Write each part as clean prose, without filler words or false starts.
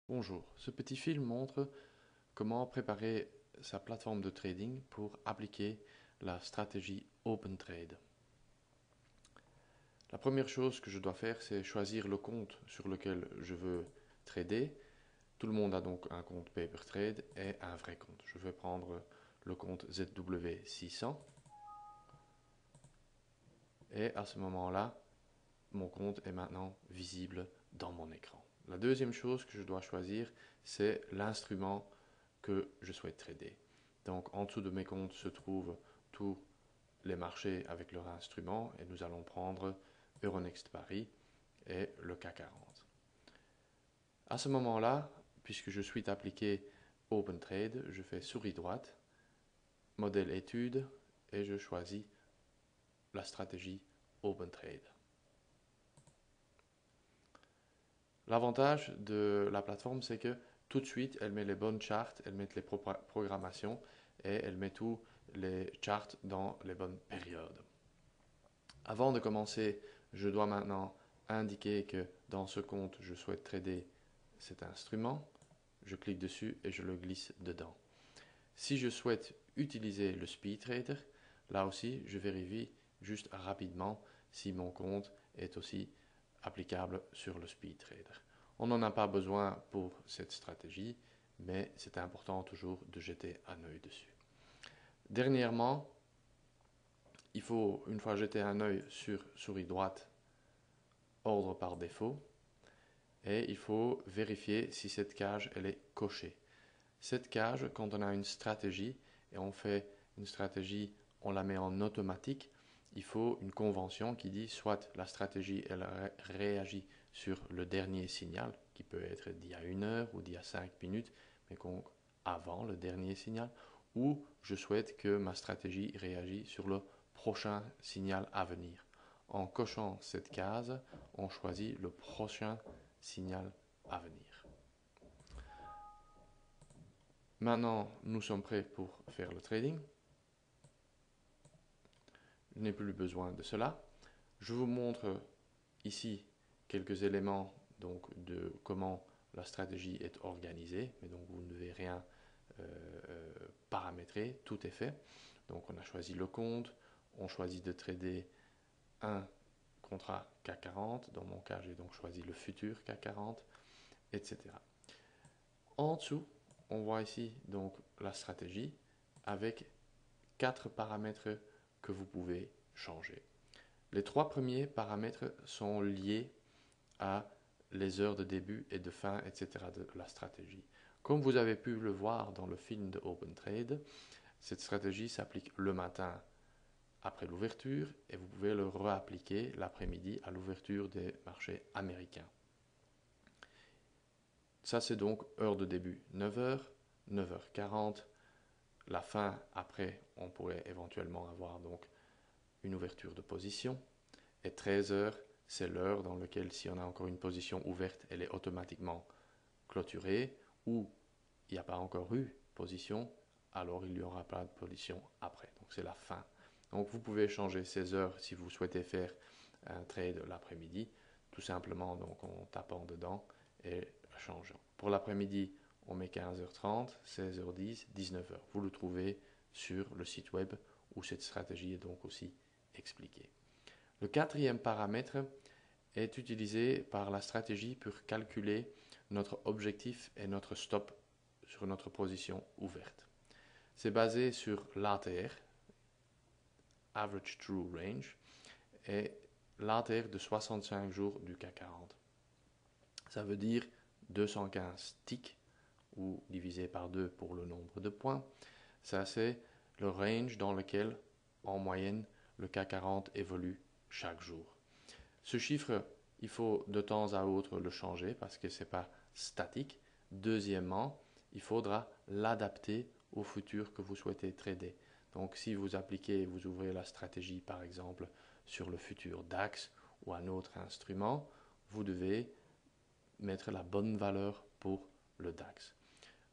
Bonjour, ce petit film montre comment préparer sa plateforme de trading pour appliquer la stratégie Open Trade. La première chose que je dois faire, c'est choisir le compte sur lequel je veux trader. Tout le monde a donc un compte PaperTrade et un vrai compte. Je vais prendre le compte ZW600 et à ce moment-là, mon compte est maintenant visible dans mon écran. La deuxième chose que je dois choisir, c'est l'instrument que je souhaite trader. Donc en dessous de mes comptes se trouvent tous les marchés avec leurs instruments et nous allons prendre Euronext Paris et le CAC 40. À ce moment-là, puisque je souhaite appliquer Open Trade, je fais souris droite, modèle étude et je choisis la stratégie Open Trade. L'avantage de la plateforme, c'est que tout de suite, elle met les bonnes charts, elle met les programmations et elle met tous les charts dans les bonnes périodes. Avant de commencer, je dois maintenant indiquer que dans ce compte, je souhaite trader cet instrument. Je clique dessus et je le glisse dedans. Si je souhaite utiliser le Speed Trader, là aussi, je vérifie juste rapidement si mon compte est aussi applicable sur le Speed Trader. On n'en a pas besoin pour cette stratégie, mais c'est important toujours de jeter un œil dessus. Dernièrement, il faut une fois jeter un œil sur souris droite, ordre par défaut, et il faut vérifier si cette cage elle est cochée. Cette cage, quand on a une stratégie et on fait une stratégie, on la met en automatique, il faut une convention qui dit soit la stratégie elle réagit sur le dernier signal, qui peut être d'il y a 1 heure ou d'il y a 5 minutes, mais avant le dernier signal, ou je souhaite que ma stratégie réagisse sur le prochain signal à venir. En cochant cette case, on choisit le prochain signal à venir. Maintenant, nous sommes prêts pour faire le trading. Je n'ai plus besoin de cela. Je vous montre ici quelques éléments donc, de comment la stratégie est organisée, mais donc vous ne devez rien paramétrer, tout est fait. Donc on a choisi le compte, on choisit de trader un contrat CAC 40, dans mon cas j'ai donc choisi le futur CAC 40, etc. En dessous, on voit ici donc la stratégie avec 4 paramètres que vous pouvez changer. Les 3 premiers paramètres sont liés à les heures de début et de fin, etc. de la stratégie. Comme vous avez pu le voir dans le film de Open Trade, cette stratégie s'applique le matin après l'ouverture et vous pouvez le réappliquer l'après-midi à l'ouverture des marchés américains. Ça c'est donc heure de début 9h, 9h40, la fin après on pourrait éventuellement avoir donc une ouverture de position et 13h c'est l'heure dans laquelle si on a encore une position ouverte elle est automatiquement clôturée ou il n'y a pas encore eu position alors il n'y aura pas de position après, donc c'est la fin. Donc vous pouvez changer ces heures si vous souhaitez faire un trade l'après-midi, tout simplement donc en tapant dedans et changeant. Pour l'après-midi, on met 15h30, 16h10, 19h. Vous le trouvez sur le site web où cette stratégie est donc aussi expliquée. Le quatrième paramètre est utilisé par la stratégie pour calculer notre objectif et notre stop sur notre position ouverte. C'est basé sur l'ATR, Average True Range, et l'ATR de 65 jours du CAC 40. Ça veut dire 215 ticks, ou divisé par 2 pour le nombre de points. Ça, c'est le range dans lequel, en moyenne, le CAC 40 évolue chaque jour. Ce chiffre, il faut de temps à autre le changer parce que ce n'est pas statique. Deuxièmement, il faudra l'adapter au futur que vous souhaitez trader. Donc si vous appliquez, vous ouvrez la stratégie par exemple sur le futur DAX ou un autre instrument, vous devez mettre la bonne valeur pour le DAX.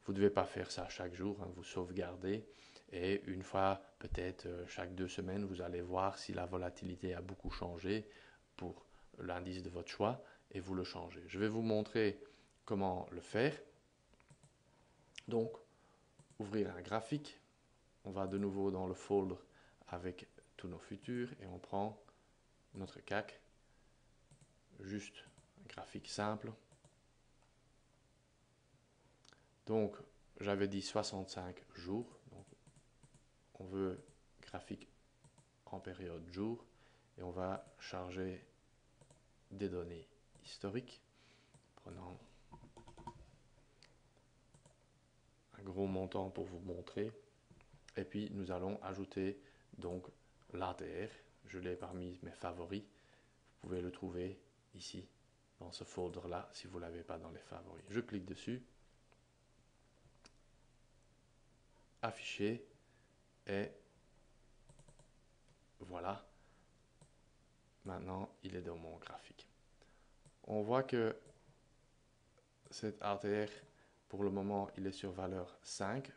Vous ne devez pas faire ça chaque jour, hein, vous sauvegardez et une fois, peut-être chaque 2 semaines, vous allez voir si la volatilité a beaucoup changé pour l'indice de votre choix et vous le changez. Je vais vous montrer comment le faire. Donc, ouvrir un graphique. On va de nouveau dans le folder avec tous nos futurs et on prend notre CAC, juste un graphique simple. Donc, j'avais dit 65 jours. Donc, on veut graphique en période jour et on va charger des données historiques. Prenons un gros montant pour vous montrer. Et puis, nous allons ajouter donc l'ATR. Je l'ai parmi mes favoris. Vous pouvez le trouver ici, dans ce folder-là, si vous ne l'avez pas dans les favoris. Je clique dessus. Afficher. Et voilà. Maintenant, il est dans mon graphique. On voit que cet ATR, pour le moment, il est sur valeur 5.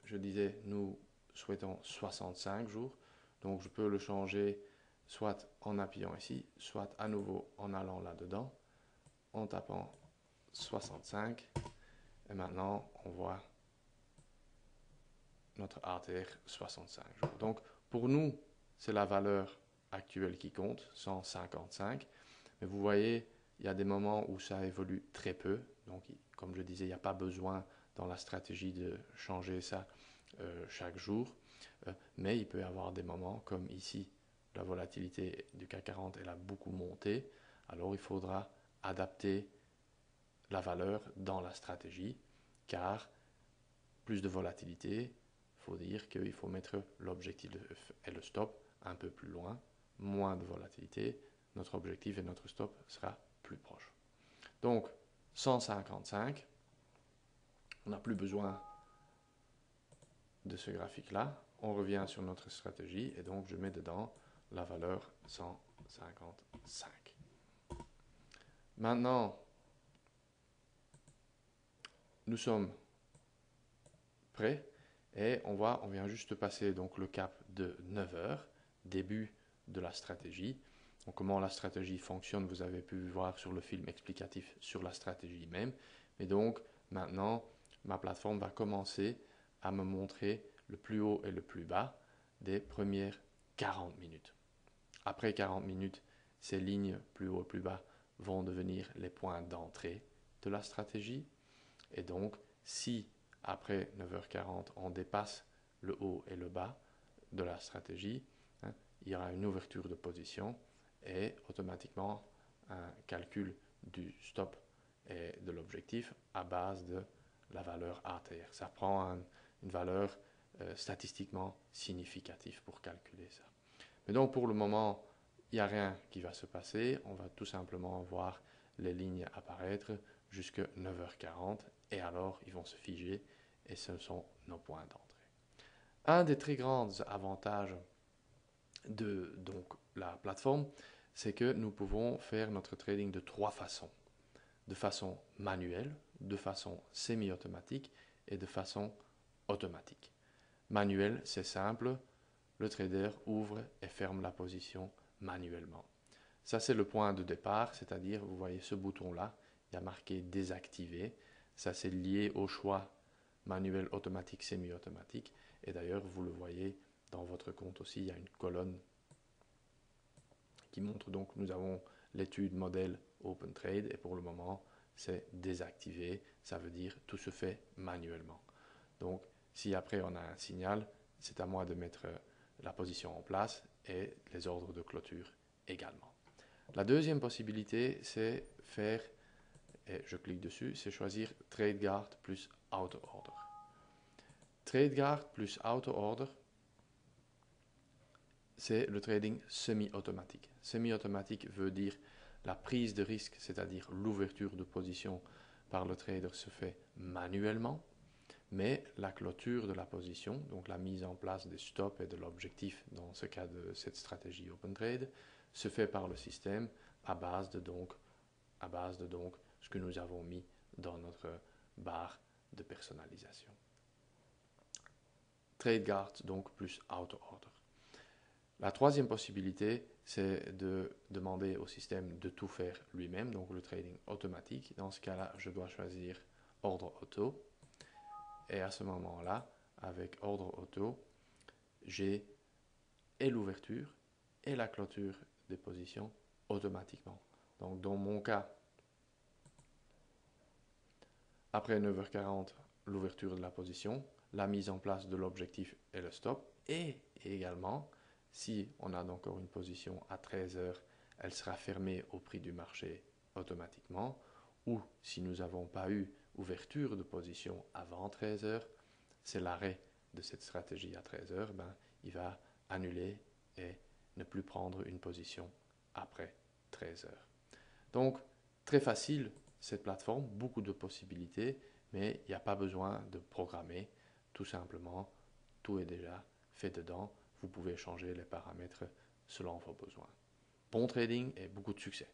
Je disais, nous souhaitons 65 jours. Donc, je peux le changer soit en appuyant ici, soit à nouveau en allant là-dedans, en tapant 65. Et maintenant, on voit notre ATR 65 jours. Donc, pour nous, c'est la valeur actuelle qui compte, 155. Mais vous voyez, il y a des moments où ça évolue très peu. Donc, comme je disais, il n'y a pas besoin dans la stratégie de changer ça chaque jour. Mais il peut y avoir des moments comme ici, la volatilité du CAC 40, elle a beaucoup monté. Alors, il faudra adapter la valeur dans la stratégie, car plus de volatilité, il faut dire qu'il faut mettre l'objectif et le stop un peu plus loin. Moins de volatilité, notre objectif et notre stop sera plus proche. Donc, 155, on n'a plus besoin de ce graphique-là. On revient sur notre stratégie et donc je mets dedans la valeur 155. Maintenant, nous sommes prêts et on vient juste de passer donc le cap de 9 heures, début de la stratégie. Donc, comment la stratégie fonctionne, vous avez pu voir sur le film explicatif sur la stratégie même. Mais donc, maintenant, ma plateforme va commencer à me montrer le plus haut et le plus bas des premières 40 minutes. Après 40 minutes, ces lignes plus haut et plus bas vont devenir les points d'entrée de la stratégie. Et donc, si après 9h40, on dépasse le haut et le bas de la stratégie, il y aura une ouverture de position et automatiquement un calcul du stop et de l'objectif à base de la valeur ATR. Ça prend une valeur statistiquement significative pour calculer ça. Mais donc pour le moment, il n'y a rien qui va se passer. On va tout simplement voir les lignes apparaître jusqu'à 9h40 et alors ils vont se figer et ce sont nos points d'entrée. Un des très grands avantages de donc, la plateforme, c'est que nous pouvons faire notre trading de 3 façons. De façon manuelle, de façon semi-automatique et de façon automatique. Manuel, c'est simple, le trader ouvre et ferme la position manuellement. Ça, c'est le point de départ, c'est-à-dire, vous voyez ce bouton-là, il y a marqué désactiver. Ça, c'est lié au choix manuel, automatique, semi-automatique. Et d'ailleurs, vous le voyez dans votre compte aussi, il y a une colonne qui montre donc nous avons l'étude modèle Open Trade et pour le moment, c'est désactivé. Ça veut dire tout se fait manuellement. Donc, si après on a un signal, c'est à moi de mettre la position en place et les ordres de clôture également. La deuxième possibilité, c'est faire, et je clique dessus, c'est choisir TradeGuard plus Auto Order. TradeGuard plus Auto Order, c'est le trading semi-automatique. Semi-automatique veut dire la prise de risque, c'est-à-dire l'ouverture de position par le trader se fait manuellement, mais la clôture de la position, donc la mise en place des stops et de l'objectif dans ce cas de cette stratégie Open Trade, se fait par le système à base de donc ce que nous avons mis dans notre barre de personnalisation. TradeGuard donc plus Auto Order. La troisième possibilité, c'est de demander au système de tout faire lui-même, donc le trading automatique. Dans ce cas-là, je dois choisir ordre auto. Et à ce moment-là, avec ordre auto, j'ai et l'ouverture et la clôture des positions automatiquement. Donc dans mon cas, après 9h40, l'ouverture de la position, la mise en place de l'objectif et le stop, et également, si on a encore une position à 13h, elle sera fermée au prix du marché automatiquement, ou si nous n'avons pas eu ouverture de position avant 13h, c'est l'arrêt de cette stratégie à 13h, il va annuler et ne plus prendre une position après 13h. Donc, très facile cette plateforme, beaucoup de possibilités, mais il n'y a pas besoin de programmer. Tout simplement, tout est déjà fait dedans. Vous pouvez changer les paramètres selon vos besoins. Bon trading et beaucoup de succès.